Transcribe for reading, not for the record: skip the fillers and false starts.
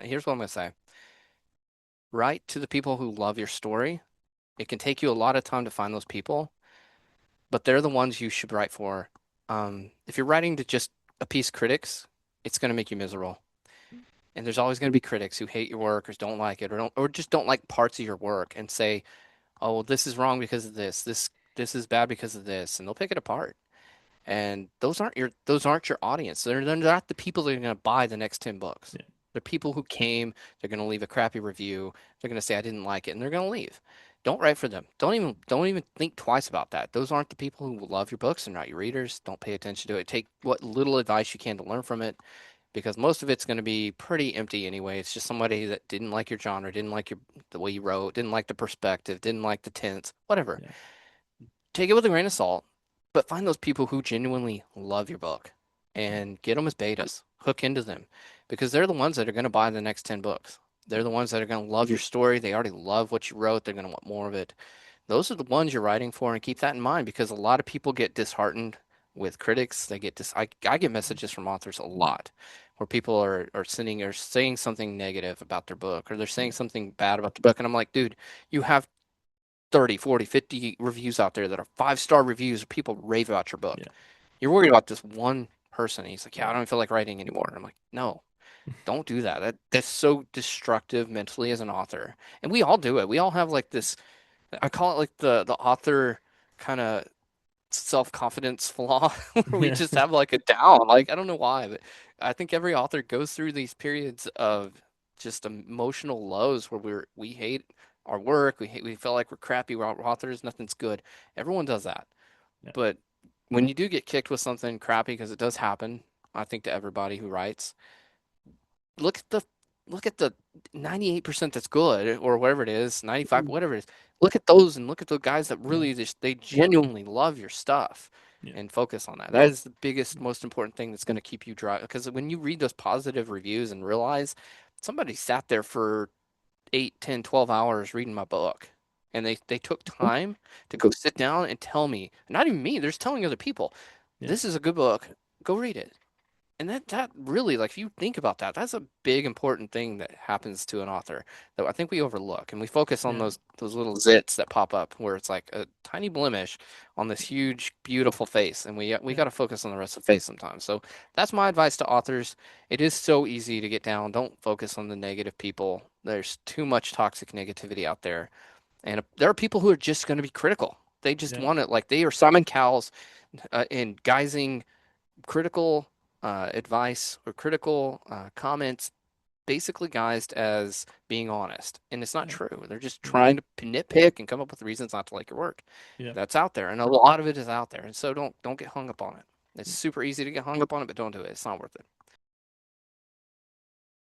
Here's what I'm gonna say. Write to the people who love your story. It can take you a lot of time to find those people, but they're the ones you should write for. If you're writing to just appease critics, it's gonna make you miserable. And there's always gonna be critics who hate your work or don't like it or just don't like parts of your work and say, "Oh, well, this is wrong because of this. This is bad because of this," and they'll pick it apart. And those aren't your audience. They're not the people that are going to buy the next 10 books. Yeah. They're people who came, they're going to leave a crappy review, they're going to say I didn't like it, and they're going to leave. Don't write for them. Don't even think twice about that. Those aren't the people who love your books. They're not your readers. Don't pay attention to it. Take what little advice you can to learn from it because most of it's going to be pretty empty anyway. It's just somebody that didn't like your genre, didn't like the way you wrote, didn't like the perspective, didn't like the tense, whatever. Yeah. Take it with a grain of salt, but find those people who genuinely love your book Yeah. and get them as betas. Hook into them because they're the ones that are going to buy the next 10 books. They're the ones that are going to love your story. They already love what you wrote. They're going to want more of it. Those are the ones you're writing for, and keep that in mind because a lot of people get disheartened with critics. I get messages from authors a lot where people are sending or saying something negative about their book or they're saying Yeah. something bad about the book. And I'm like, dude, you have 30, 40, 50 reviews out there that are 5-star reviews. People rave about your book. Yeah. You're worried about this one person. And he's like, yeah, I Yeah. don't feel like writing anymore. And I'm like, no, don't do that. That's so destructive mentally as an author. And we all do it. We all have like this, I call it like the author kind of self-confidence flaw where we Yeah. just have like a down. Like I don't know why, but I think every author goes through these periods of just emotional lows where we hate our work, we feel like we're crappy authors, nothing's good. Everyone does that. Yeah. But when you do get kicked with something crappy, because it does happen, I think to everybody who writes, look at the look at the 98% that's good or whatever it is, 95, whatever it is. Look at those and look at the guys that Yeah. really just they genuinely love your stuff Yeah. and focus on that. That is the biggest, most important thing that's going to keep you dry. Because when you read those positive reviews and realize somebody sat there for 8, 10, 12 hours reading my book and they took time to go sit down and tell me, not even me, they're just telling other people, Yeah. this is a good book, go read it. And that really, like, if you think about that, that's a big important thing that happens to an author that I think we overlook, and we focus on Yeah. those little zits that pop up where it's like a tiny blemish on this huge, beautiful face, and we Yeah. got to focus on the rest of the face sometimes. So that's my advice to authors. It is so easy to get down. Don't focus on the negative people. There's too much toxic negativity out there, and there are people who are just going to be critical. They just Yeah. want it, like they are Simon Cowell's and guising critical advice or critical comments basically guised as being honest. And it's not Yeah. true. They're just Yeah. trying to nitpick and come up with reasons not to like your work. Yeah. That's out there. And a lot of it is out there. And so don't get hung up on it. It's super easy to get hung up on it, but don't do it. It's not worth it.